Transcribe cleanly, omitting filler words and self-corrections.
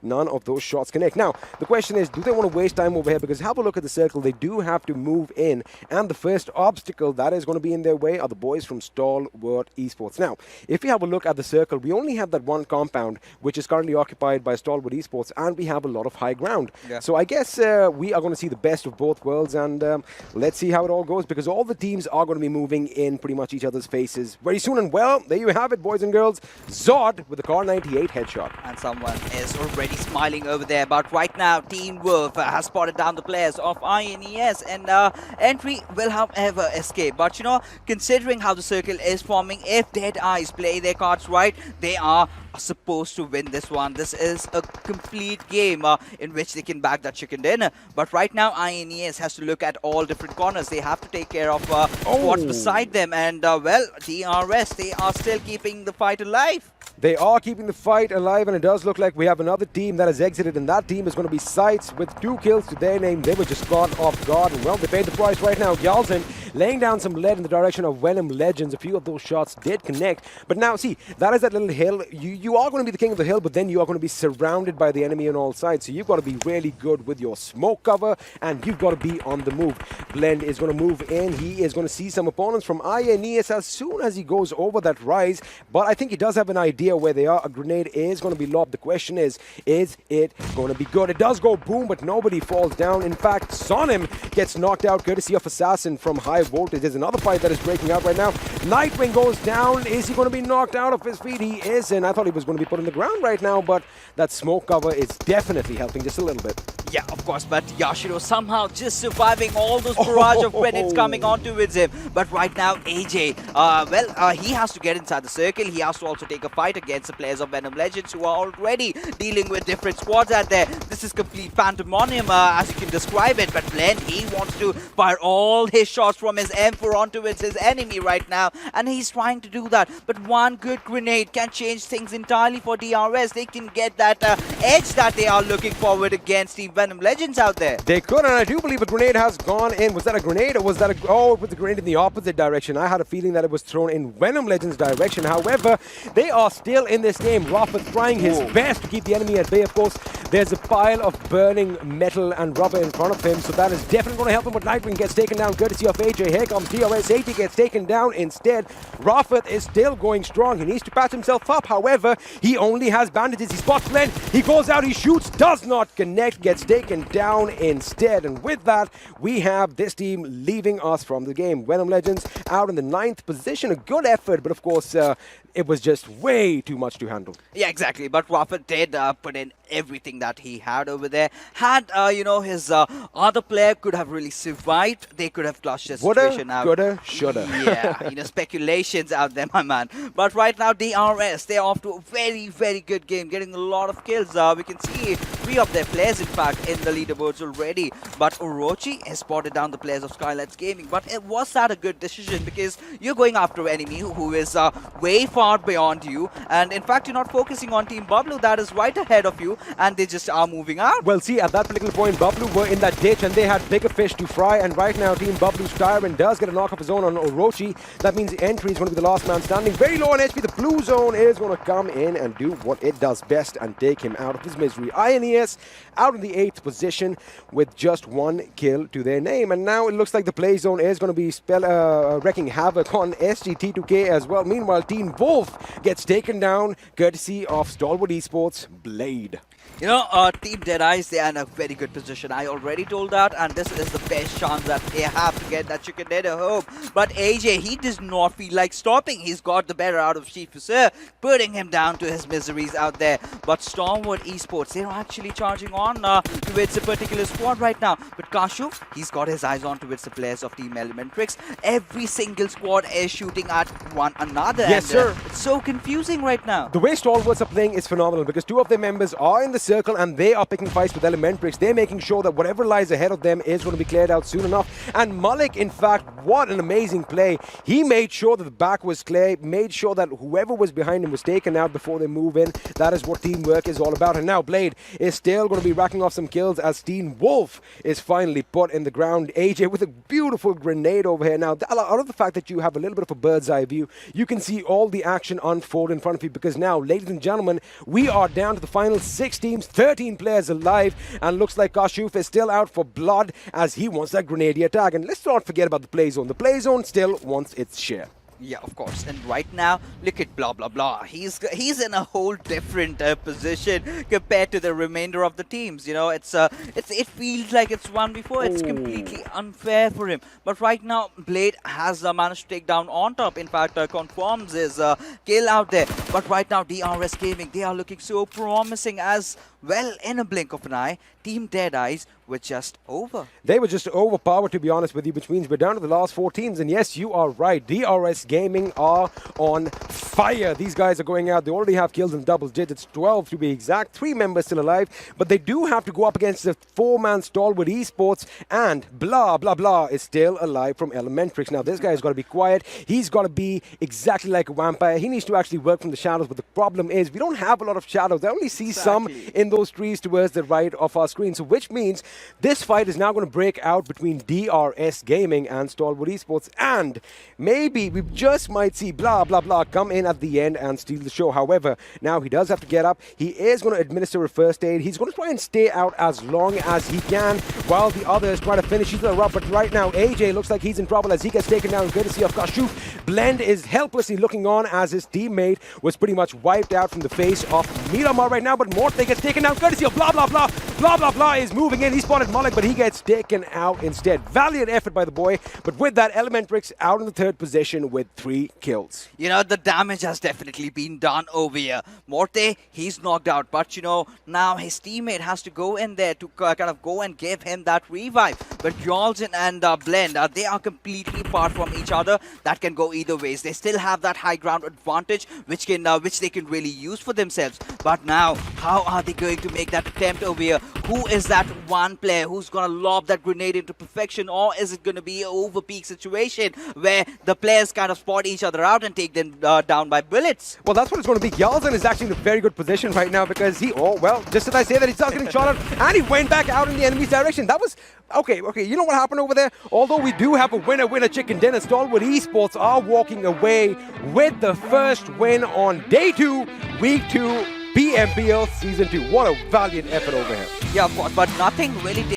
none of those shots connect. Now, the question is, do they want to waste time over here? Because have a look at the circle. They do have to move in. And the first obstacle that is going to be in their way are the boys from Stalwart Esports. Now, if you have a look at the circle, we only have that one compound, which is currently occupied by Stalwart Esports, and we have a lot of high ground. Yeah. So I guess we are going to see the best of both worlds, and let's see how it all goes, because all the teams are going to be moving in pretty much each other's faces very soon. And well, there you have it, boys and girls. Zod with the Car 98 headshot. And someone is already smiling over there. But right now, Team Wolf has spotted down the players of INES. And Entry will, however, escape. But, you know, considering how the circle is forming, if Dead Eyes play their cards right, they are supposed to win this one. This is a complete game in which they can bag that chicken dinner. But right now, INES has to look at all different corners. They have to take care of what's beside them. And, well, DRS, they are still keeping the fight alive. They are keeping the fight alive, and it does look like we have another team that has exited, and that team is going to be Sights with 2 kills to their name. They were just caught off guard, and well, they paid the price right now. Gyalzen laying down some lead in the direction of Venom Legends. A few of those shots did connect, but now, see, that is that little hill. You are going to be the king of the hill, but then you are going to be surrounded by the enemy on all sides, so you've got to be really good with your smoke cover, and you've got to be on the move. Blend is going to move in. He is going to see some opponents from INES as soon as he goes over that rise, but I think he does have an idea where they are. A grenade is going to be lobbed. The question is it going to be good? It does go boom, but nobody falls down. In fact, Sonim gets knocked out courtesy of Assassin from high voltage. There's another fight that is breaking out right now. Nightwing goes down. Is he going to be knocked out of his feet? He is, and I thought he was going to be put on the ground right now, but that smoke cover is definitely helping just a little bit. Yeah, of course, but Yashiro somehow just surviving all those barrage of credits coming on towards him. But right now, AJ, he has to get inside the circle. He has to also take a fight against the players of Venom Legends who are already dealing with different squads out there. This is complete pandemonium, as you can describe it. But Blend, he wants to fire all his shots from his M4 onto his enemy right now, and he's trying to do that. But one good grenade can change things entirely for DRS. They can get that edge that they are looking forward against the Venom Legends out there. They could, and I do believe a grenade has gone in. Was that a grenade, or was that a... Oh, it was a grenade in the opposite direction. I had a feeling that it was thrown in Venom Legends' direction. However, they are still in this game. Rafa trying his best to keep the enemy at bay. Of course, there's a pile of burning metal and rubber in front of him, so that is definitely going to help him. But Nightwing gets taken down courtesy of AJ. Here comes DRS. AJ gets taken down instead. Rafa is still going strong. He needs to patch himself up. However, he only has bandages. He spots Blend. He goes out. He shoots. Does not connect. Gets taken down instead. And with that, we have this team leaving us from the game. Venom Legends out in the 9th position. A good effort, but of course, it was just way too much to handle. Yeah, exactly. But Rafa did put in everything that he had over there. Had, his other player could have really survived, they could have clutched the situation out. Coulda, shoulda. Yeah, speculations out there, my man. But right now, DRS, they're off to a very, very good game, getting a lot of kills. We can see 3 of their players, in fact, in the leaderboards already. But Orochi has spotted down the players of Skylights Gaming. But was that a good decision? Because you're going after an enemy who is way far beyond you. And in fact, you're not focusing on Team Bablu that is right ahead of you. And they just are moving out. Well, see, at that particular point, Bablu were in that ditch and they had bigger fish to fry. And right now, Team Bablu's Tyrant does get a knock of his own on Orochi. That means the Entry is going to be the last man standing. Very low on HP. The blue zone is going to come in and do what it does best and take him out of his misery. INES out in the 8th position with just 1 kill to their name. And now it looks like the play zone is going to be wreaking havoc on SGT2K as well. Meanwhile, Team Wolf gets taken down courtesy of Stalwart Esports Blade. Team Dead Eyes, they are in a very good position. I already told that, and this is the best chance that they have to get that chicken dinner home. But AJ, he does not feel like stopping. He's got the better out of Chief Sir, putting him down to his miseries out there. But Stalwart Esports, they're actually charging on towards a particular squad right now. But Kashu, he's got his eyes on towards the players of Team Elementrix. Every single squad is shooting at one another. Yes, sir. It's so confusing right now. The way Stalwarts are playing is phenomenal because 2 of their members are in the circle and they are picking fights with Elementrix. They're making sure that whatever lies ahead of them is going to be cleared out soon enough. And Malik, in fact, what an amazing play. He made sure that the back was clear, made sure that whoever was behind him was taken out before they move in. That is what teamwork is all about. And now Blade is still going to be racking off some kills as Team Wolf is finally put in the ground. AJ with a beautiful grenade over here. Now, out of the fact that you have a little bit of a bird's eye view, you can see all the action unfold in front of you because now, ladies and gentlemen, we are down to the final 16 teams, 13 players alive, and looks like Kashuf is still out for blood as he wants that grenadier tag. And let's not forget about the play zone. The play zone still wants its share. Yeah, of course. And right now, look at blah blah blah. He's in a whole different position compared to the remainder of the teams. You know, it feels like it's one before. It's completely unfair for him. But right now, Blade has managed to take down on top. In fact, confirms his kill out there. But right now, DRS Gaming, they are looking so promising as well. In a blink of an eye, Team Deadeyes were just over. They were just overpowered, to be honest with you, which means we're down to the last 4 teams. And yes, you are right. DRS Gaming are on fire. These guys are going out. They already have kills in double digits, 12 to be exact. 3 members still alive. But they do have to go up against the 4-man Stalwart Esports. And blah, blah, blah is still alive from Elementrix. Now, this guy's got to be quiet. He's got to be exactly like a vampire. He needs to actually work from the shadows. But the problem is we don't have a lot of shadows. I only see some in those trees towards the right of our screen. So which means this fight is now going to break out between DRS Gaming and Stalwart Esports. And maybe we just might see blah, blah, blah come in at the end and steal the show. However, now he does have to get up. He is going to administer a first aid. He's going to try and stay out as long as he can while the others try to finish each other up. But right now, AJ looks like he's in trouble as he gets taken down courtesy of Kashuf. Blend is helplessly looking on as his teammate was pretty much wiped out from the face of Miramar right now. But Morta gets taken down courtesy of blah, blah, blah. Blah, blah, blah is moving in. He spotted Malik, but he gets taken out instead. Valiant effort by the boy. But with that, Elementrix out in the 3rd position with 3 kills. You know, the damage has definitely been done over here. Morte, he's knocked out. But, you know, now his teammate has to go in there to kind of go and give him that revive. But Jolson and Blend, they are completely apart from each other. That can go either ways. They still have that high ground advantage, which they can really use for themselves. But now, how are they going to make that attempt over here? Who is that one player who's going to lob that grenade into perfection? Or is it going to be an over-peak situation where the players kind of spot each other out and take them down by bullets? Well, that's what it's going to be. Gyalzen is actually in a very good position right now because he, just as I say that, he starts getting shot at and he went back out in the enemy's direction. That was, okay, you know what happened over there? Although we do have a winner chicken dinner, Stalwart Esports are walking away with the first win on day 2, week 2, Pmpl Season 2. What a valiant effort over here. Yeah, but nothing really